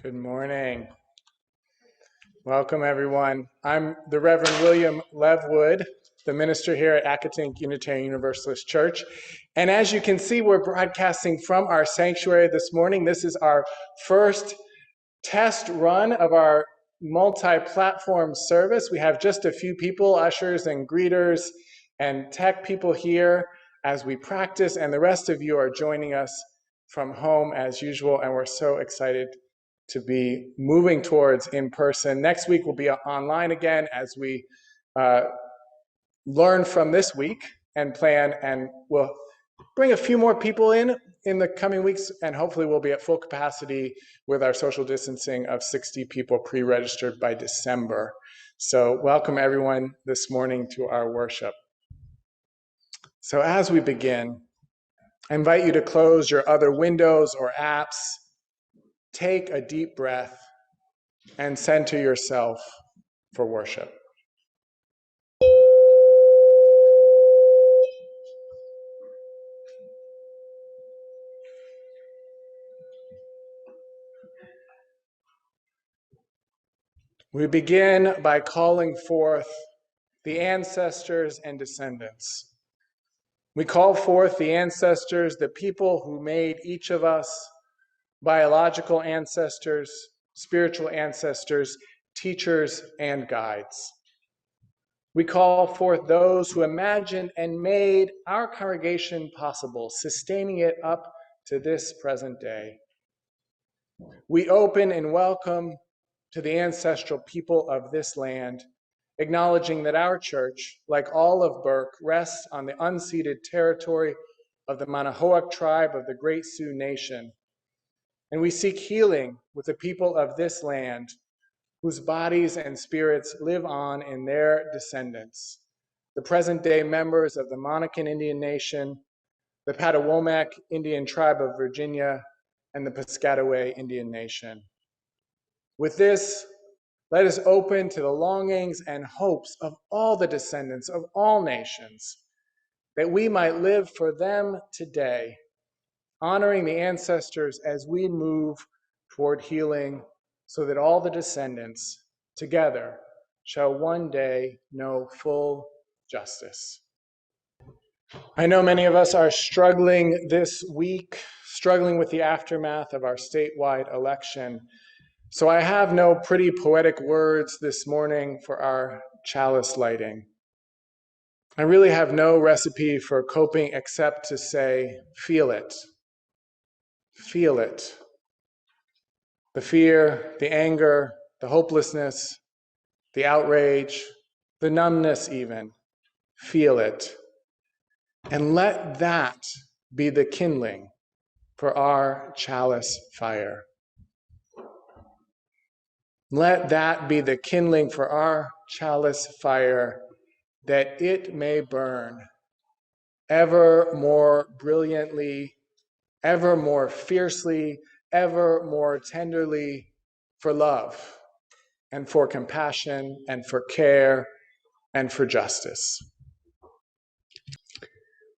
Good morning. Welcome, everyone. I'm the Reverend William Levwood, the minister here at Accotink Unitarian Universalist Church. And as you can see, we're broadcasting from our sanctuary this morning. This is our first test run of our multi-platform service. We have just a few people, ushers and greeters and tech people here as we practice, and the rest of you are joining us from home as usual, and we're so excited to be moving towards in person. Next week will be online again as we learn from this week and plan, and we'll bring a few more people in the coming weeks, and hopefully we'll be at full capacity with our social distancing of 60 people pre-registered by December. So welcome everyone this morning to our worship. So as we begin, I invite you to close your other windows or apps, take a deep breath, and center yourself for worship. We begin by calling forth the ancestors and descendants. We call forth the ancestors, the people who made each of us, biological ancestors, spiritual ancestors, teachers, and guides. We call forth those who imagined and made our congregation possible, sustaining it up to this present day. We open and welcome to the ancestral people of this land, acknowledging that our church, like all of Burke, rests on the unceded territory of the Manahoac tribe of the Great Sioux Nation. And we seek healing with the people of this land, whose bodies and spirits live on in their descendants, the present-day members of the Monacan Indian Nation, the Patawomac Indian Tribe of Virginia, and the Piscataway Indian Nation. With this, let us open to the longings and hopes of all the descendants of all nations, that we might live for them today, honoring the ancestors as we move toward healing, so that all the descendants together shall one day know full justice. I know many of us are struggling this week, struggling with the aftermath of our statewide election. So I have no pretty poetic words this morning for our chalice lighting. I really have no recipe for coping except to say, feel it. Feel it. The fear, the anger, the hopelessness, the outrage, the numbness even. Feel it. And let that be the kindling for our chalice fire. Let that be the kindling for our chalice fire, that it may burn ever more brilliantly, ever more fiercely, ever more tenderly for love and for compassion and for care and for justice.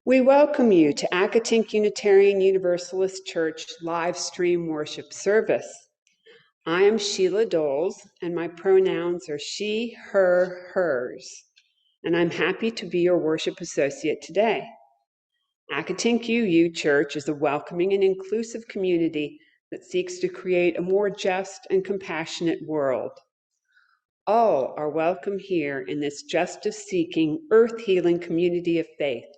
We welcome you to Accotink Unitarian Universalist Church live stream worship service. I am Sheila Doles, and my pronouns are she, her, hers, and I'm happy to be your worship associate today. Accotink UU Church is a welcoming and inclusive community that seeks to create a more just and compassionate world. All are welcome here in this justice-seeking, earth-healing community of faith.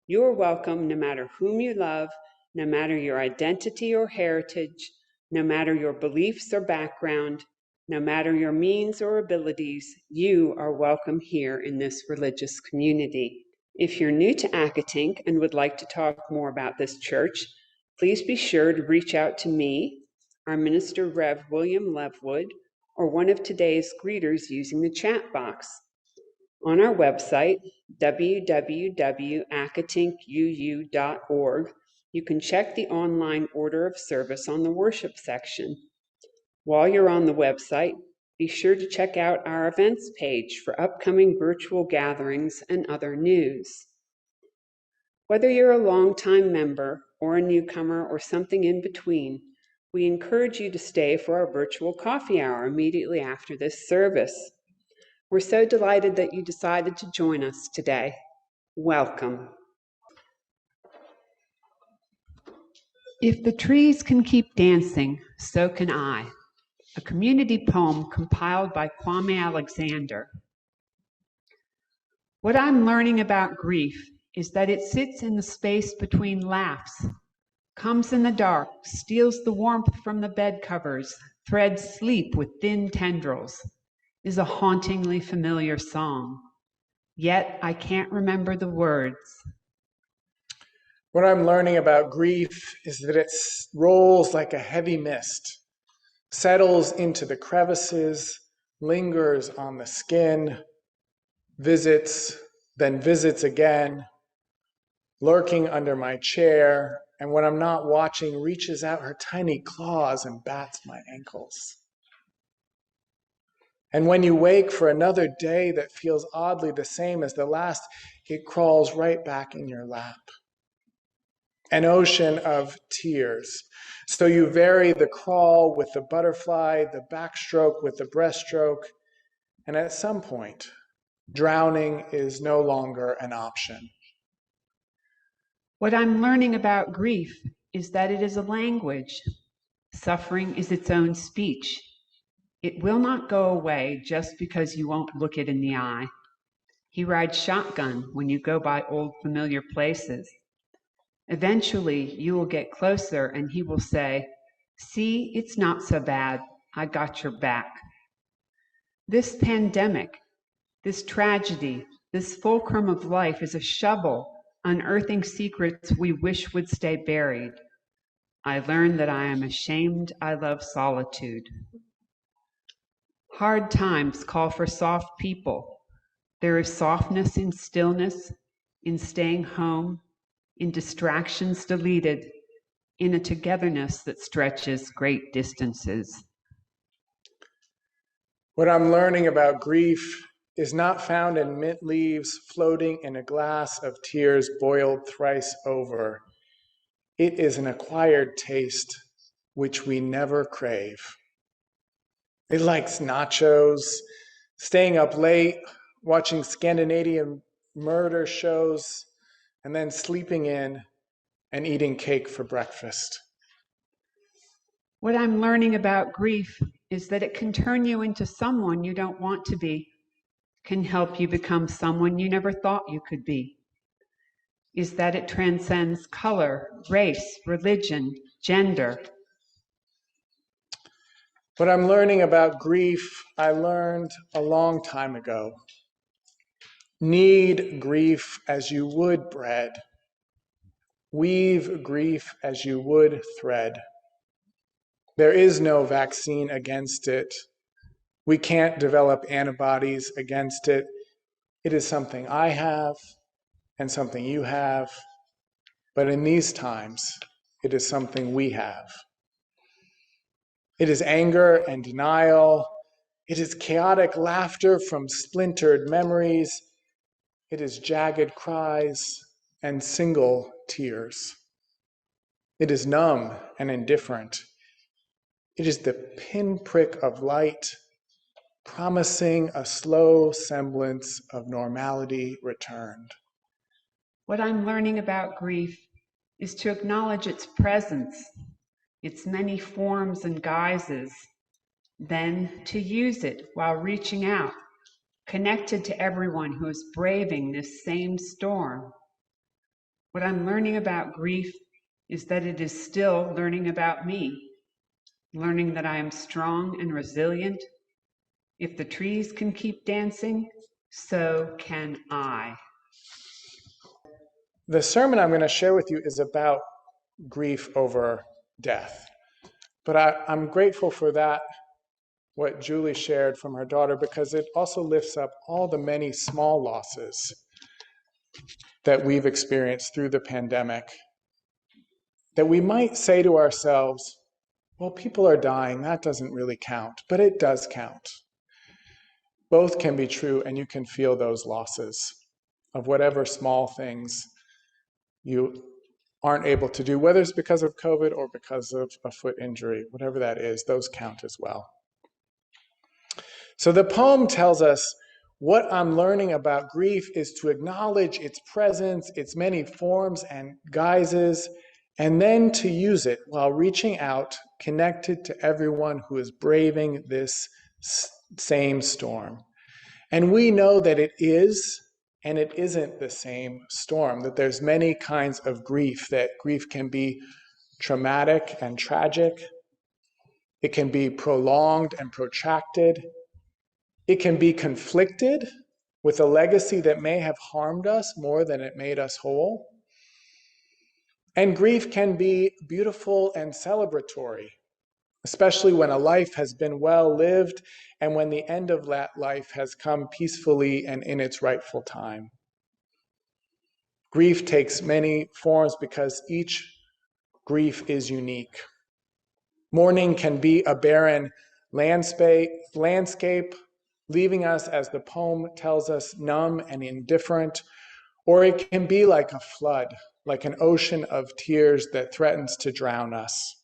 You're welcome no matter whom you love, no matter your identity or heritage, no matter your beliefs or background, no matter your means or abilities, you are welcome here in this religious community. If you're new to Accotink and would like to talk more about this church, please be sure to reach out to me, our minister Rev. William Levwood, or one of today's greeters using the chat box. On our website, www.accotinkuu.org, you can check the online order of service on the worship section. While you're on the website, be sure to check out our events page for upcoming virtual gatherings and other news. Whether you're a longtime member or a newcomer or something in between, We encourage you to stay for our virtual coffee hour immediately after this service. We're so delighted that you decided to join us today. Welcome. If the trees can keep dancing, so can I. A community poem compiled by Kwame Alexander. What I'm learning about grief is that it sits in the space between laughs, comes in the dark, steals the warmth from the bed covers, threads sleep with thin tendrils, is a hauntingly familiar song. Yet I can't remember the words. What I'm learning about grief is that it rolls like a heavy mist, settles into the crevices, lingers on the skin, visits, then visits again, lurking under my chair, and when I'm not watching, reaches out her tiny claws and bats my ankles. And when you wake for another day that feels oddly the same as the last, it crawls right back in your lap. An ocean of tears. So you vary the crawl with the butterfly, the backstroke with the breaststroke, and at some point, drowning is no longer an option. What I'm learning about grief is that it is a language. Suffering is its own speech. It will not go away just because you won't look it in the eye. He rides shotgun when you go by old familiar places. Eventually, you will get closer and he will say, "See, it's not so bad. I got your back." This pandemic, this tragedy, this fulcrum of life is a shovel unearthing secrets we wish would stay buried. I learned that I am ashamed I love solitude. Hard times call for soft people. There is softness in stillness, in staying home, in distractions deleted, in a togetherness that stretches great distances. What I'm learning about grief is not found in mint leaves floating in a glass of tears boiled thrice over. It is an acquired taste which we never crave. It likes nachos, staying up late, watching Scandinavian murder shows, and then sleeping in and eating cake for breakfast. What I'm learning about grief is that it can turn you into someone you don't want to be, can help you become someone you never thought you could be. Is that it transcends color, race, religion, gender. What I'm learning about grief, I learned a long time ago. Knead grief as you would bread. Weave grief as you would thread. There is no vaccine against it. We can't develop antibodies against it. It is something I have and something you have. But in these times, it is something we have. It is anger and denial. It is chaotic laughter from splintered memories. It is jagged cries and single tears. It is numb and indifferent. It is the pinprick of light, promising a slow semblance of normality returned. What I'm learning about grief is to acknowledge its presence, its many forms and guises, then to use it while reaching out, connected to everyone who is braving this same storm. What I'm learning about grief is that it is still learning about me, learning that I am strong and resilient. If the trees can keep dancing, so can I. The sermon I'm going to share with you is about grief over death. But I'm grateful for that, what Julie shared from her daughter, because it also lifts up all the many small losses that we've experienced through the pandemic, that we might say to ourselves, well, people are dying, that doesn't really count, but it does count. Both can be true, and you can feel those losses of whatever small things you aren't able to do, whether it's because of COVID or because of a foot injury, whatever that is, those count as well. So the poem tells us what I'm learning about grief is to acknowledge its presence, its many forms and guises, and then to use it while reaching out, connected to everyone who is braving this same storm. And we know that it is and it isn't the same storm, that there's many kinds of grief, that grief can be traumatic and tragic. It can be prolonged and protracted. It can be conflicted with a legacy that may have harmed us more than it made us whole. And grief can be beautiful and celebratory, especially when a life has been well lived and when the end of that life has come peacefully and in its rightful time. Grief takes many forms because each grief is unique. Mourning can be a barren landscape, leaving us, as the poem tells us, numb and indifferent, or it can be like a flood, like an ocean of tears that threatens to drown us.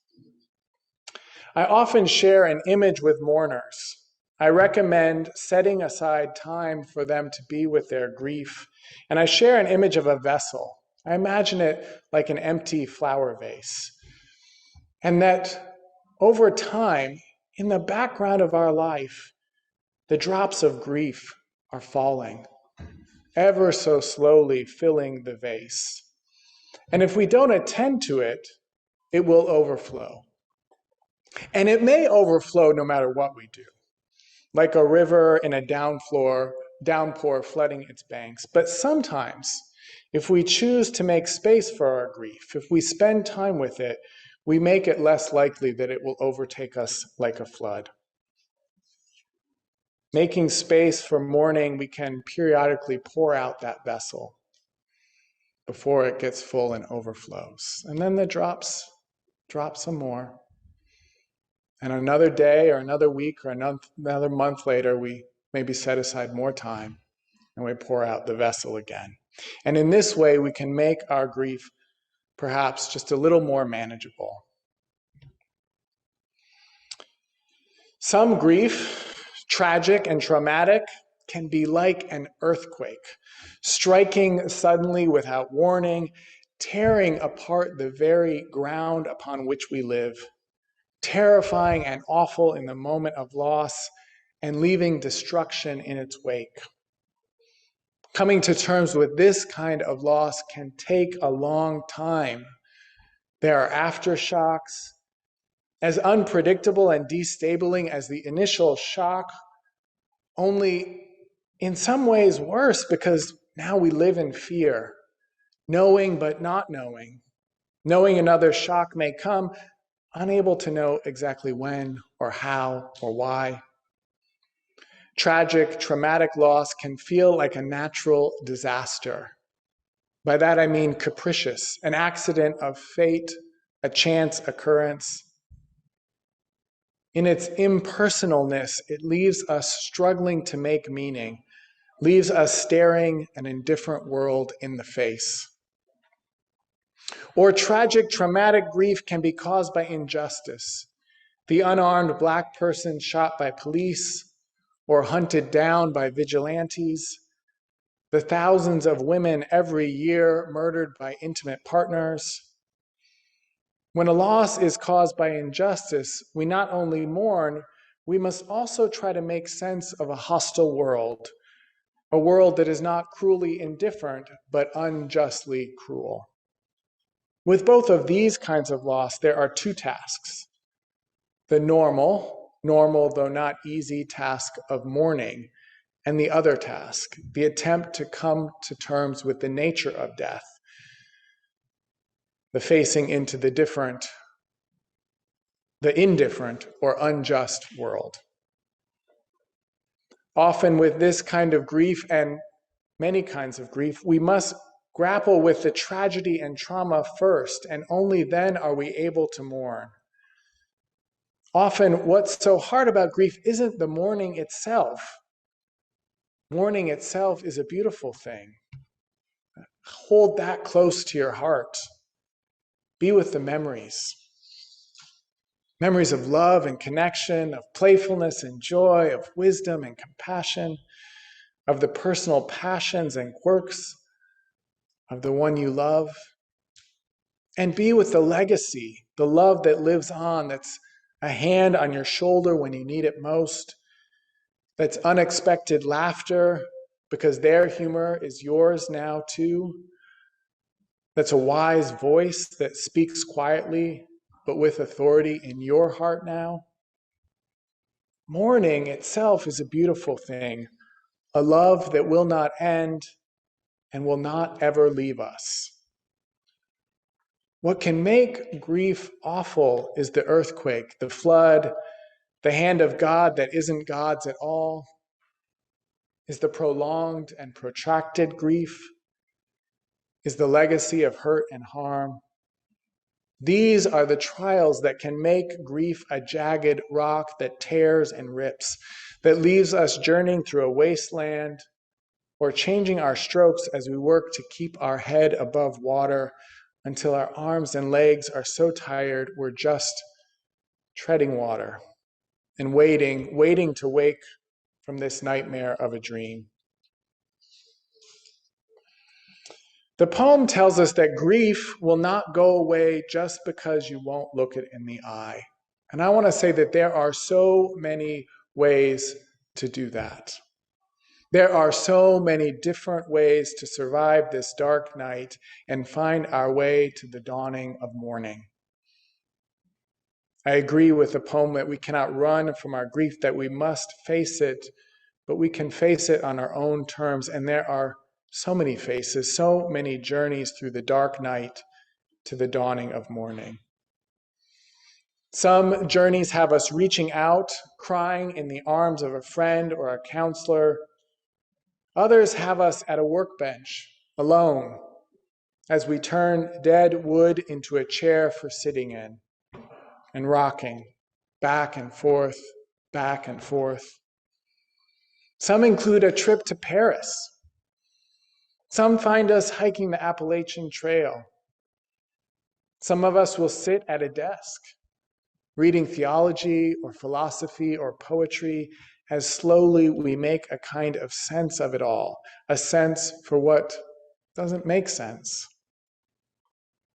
I often share an image with mourners. I recommend setting aside time for them to be with their grief, and I share an image of a vessel. I imagine it like an empty flower vase, and that over time, in the background of our life, the drops of grief are falling, ever so slowly filling the vase. And if we don't attend to it, it will overflow. And it may overflow no matter what we do, like a river in a downpour flooding its banks. But sometimes, if we choose to make space for our grief, if we spend time with it, we make it less likely that it will overtake us like a flood. Making space for mourning, we can periodically pour out that vessel before it gets full and overflows. And then the drops drop some more. And another day or another week or another month later, we maybe set aside more time and we pour out the vessel again. And in this way, we can make our grief perhaps just a little more manageable. Some grief, tragic and traumatic, can be like an earthquake, striking suddenly without warning, tearing apart the very ground upon which we live, terrifying and awful in the moment of loss, and leaving destruction in its wake. Coming to terms with this kind of loss can take a long time. There are aftershocks. As unpredictable and destabilizing as the initial shock, only in some ways worse, because now we live in fear, knowing but not knowing, knowing another shock may come, unable to know exactly when or how or why. Tragic, traumatic loss can feel like a natural disaster. By that I mean capricious, an accident of fate, a chance occurrence. In its impersonalness, it leaves us struggling to make meaning, leaves us staring an indifferent world in the face. Or tragic, traumatic grief can be caused by injustice. The unarmed Black person shot by police or hunted down by vigilantes. The thousands of women every year murdered by intimate partners. When a loss is caused by injustice, we not only mourn, we must also try to make sense of a hostile world, a world that is not cruelly indifferent, but unjustly cruel. With both of these kinds of loss, there are two tasks. The normal though not easy task of mourning, and the other task, the attempt to come to terms with the nature of death, the facing into the indifferent or unjust world. Often with this kind of grief and many kinds of grief, we must grapple with the tragedy and trauma first, and only then are we able to mourn. Often what's so hard about grief isn't the mourning itself. Mourning itself is a beautiful thing. Hold that close to your heart. Be with the memories. Memories of love and connection, of playfulness and joy, of wisdom and compassion, of the personal passions and quirks of the one you love. And be with the legacy, the love that lives on, that's a hand on your shoulder when you need it most, that's unexpected laughter because their humor is yours now too, that's a wise voice that speaks quietly but with authority in your heart now. Mourning itself is a beautiful thing, a love that will not end and will not ever leave us. What can make grief awful is the earthquake, the flood, the hand of God that isn't God's at all, is the prolonged and protracted grief, is the legacy of hurt and harm. These are the trials that can make grief a jagged rock that tears and rips, that leaves us journeying through a wasteland or changing our strokes as we work to keep our head above water until our arms and legs are so tired we're just treading water and waiting to wake from this nightmare of a dream. The poem tells us that grief will not go away just because you won't look it in the eye. And I want to say that there are so many ways to do that. There are so many different ways to survive this dark night and find our way to the dawning of morning. I agree with the poem that we cannot run from our grief, that we must face it, but we can face it on our own terms. And there are so many faces, so many journeys through the dark night to the dawning of morning. Some journeys have us reaching out, crying in the arms of a friend or a counselor. Others have us at a workbench, alone, as we turn dead wood into a chair for sitting in and rocking back and forth, back and forth. Some include a trip to Paris. Some find us hiking the Appalachian Trail. Some of us will sit at a desk, reading theology or philosophy or poetry, as slowly we make a kind of sense of it all, a sense for what doesn't make sense.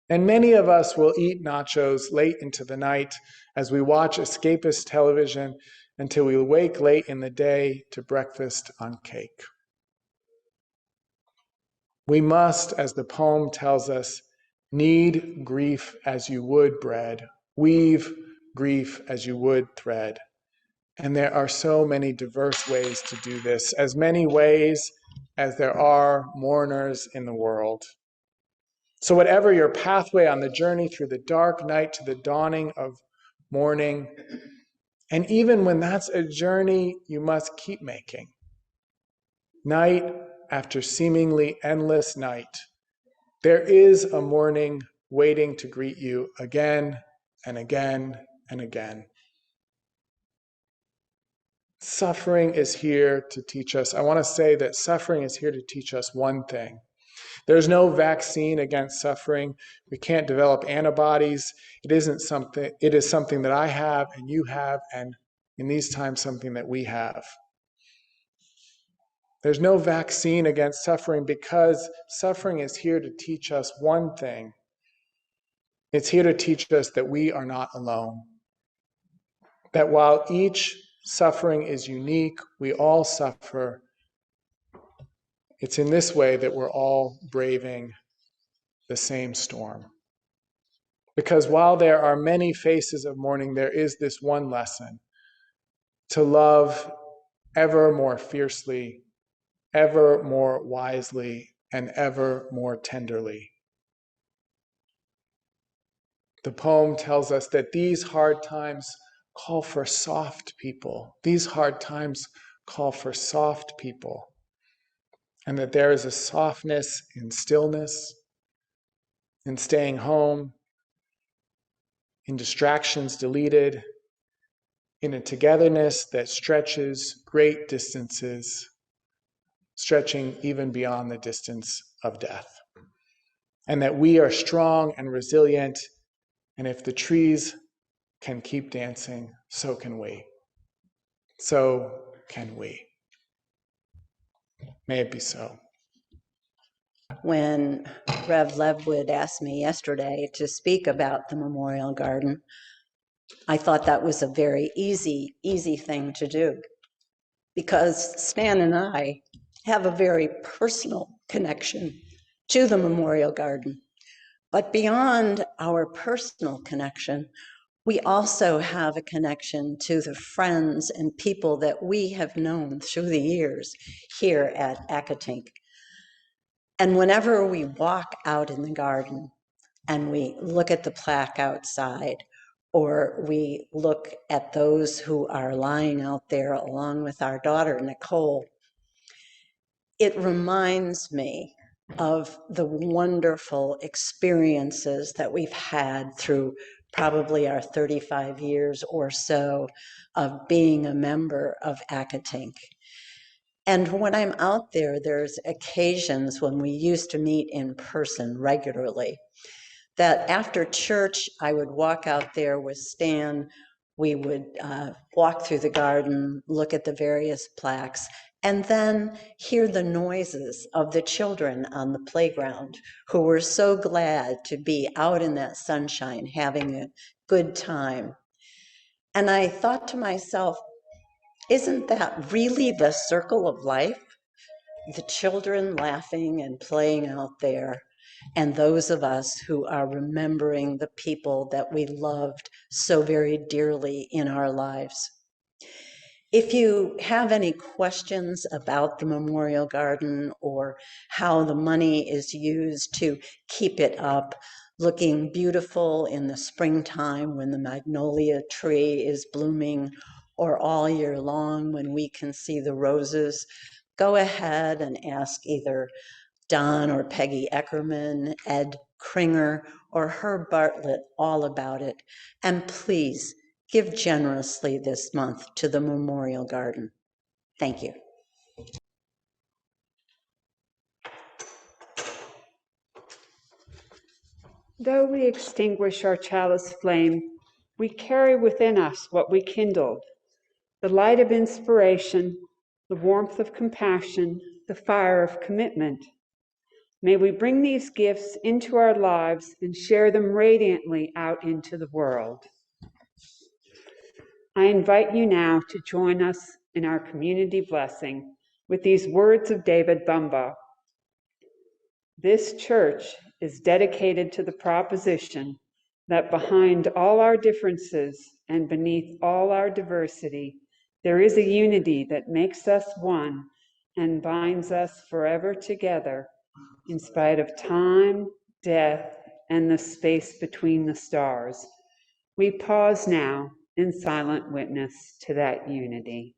And many of us will eat nachos late into the night as we watch escapist television until we wake late in the day to breakfast on cake. We must, as the poem tells us, knead grief as you would bread, weave grief as you would thread. And there are so many diverse ways to do this, as many ways as there are mourners in the world. So whatever your pathway on the journey through the dark night to the dawning of morning, and even when that's a journey you must keep making, night after seemingly endless night, there is a morning waiting to greet you again and again and again. Suffering is here to teach us. I want to say that suffering is here to teach us one thing. There's no vaccine against suffering. We can't develop antibodies. It is something that I have and you have, and in these times, something that we have. There's no vaccine against suffering because suffering is here to teach us one thing. It's here to teach us that we are not alone. That while each suffering is unique, we all suffer. It's in this way that we're all braving the same storm. Because while there are many faces of mourning, there is this one lesson: to love ever more fiercely, ever more wisely, and ever more tenderly. The poem tells us that these hard times call for soft people. These hard times call for soft people. And that there is a softness in stillness, in staying home, in distractions deleted, in a togetherness that stretches great distances, stretching even beyond the distance of death. And that we are strong and resilient And if the trees can keep dancing, so can we. So can we. May it be so. When Rev Levwood asked me yesterday to speak about the Memorial Garden, I thought that was a very easy thing to do, because Stan and I have a very personal connection to the Memorial Garden. But beyond our personal connection, we also have a connection to the friends and people that we have known through the years here at Accotink. And whenever we walk out in the garden and we look at the plaque outside, or we look at those who are lying out there along with our daughter, Nicole, it reminds me of the wonderful experiences that we've had through probably our 35 years or so of being a member of Accotink. And when I'm out there, there's occasions when we used to meet in person regularly, that after church, I would walk out there with Stan. We would walk through the garden, look at the various plaques, and then hear the noises of the children on the playground who were so glad to be out in that sunshine, having a good time. And I thought to myself, isn't that really the circle of life? The children laughing and playing out there, and those of us who are remembering the people that we loved so very dearly in our lives. If you have any questions about the Memorial Garden or how the money is used to keep it up, looking beautiful in the springtime when the magnolia tree is blooming, or all year long when we can see the roses, go ahead and ask either Don or Peggy Eckerman, Ed Kringer, or Herb Bartlett all about it. And please give generously this month to the Memorial Garden. Thank you. Though we extinguish our chalice flame, we carry within us what we kindled, the light of inspiration, the warmth of compassion, the fire of commitment. May we bring these gifts into our lives and share them radiantly out into the world. I invite you now to join us in our community blessing with these words of David Bumbaugh. This church is dedicated to the proposition that behind all our differences and beneath all our diversity, there is a unity that makes us one and binds us forever together in spite of time, death, and the space between the stars. We pause now in silent witness to that unity.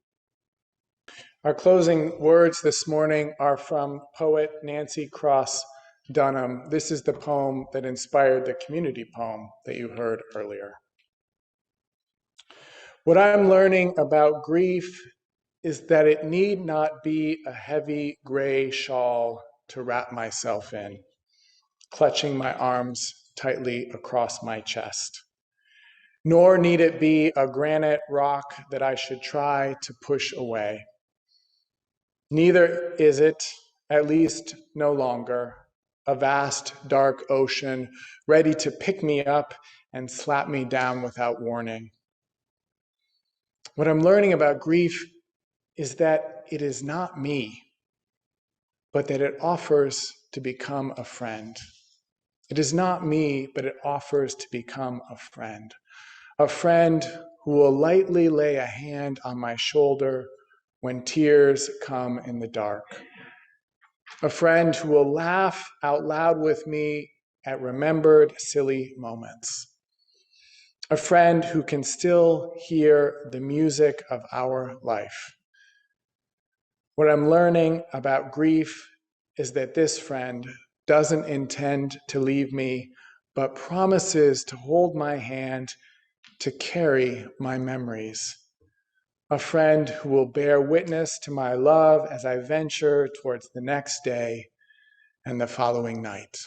Our closing words this morning are from poet Nancy Cross Dunham. This is the poem that inspired the community poem that you heard earlier. What I'm learning about grief is that it need not be a heavy gray shawl to wrap myself in, clutching my arms tightly across my chest. Nor need it be a granite rock that I should try to push away. Neither is it, at least no longer, a vast, dark ocean ready to pick me up and slap me down without warning. What I'm learning about grief is that it is not me, but that it offers to become a friend. It is not me, but it offers to become a friend who will lightly lay a hand on my shoulder when tears come in the dark. A friend who will laugh out loud with me at remembered silly moments. A friend who can still hear the music of our life. What I'm learning about grief is that this friend doesn't intend to leave me, but promises to hold my hand to carry my memories. A friend who will bear witness to my love as I venture towards the next day and the following night.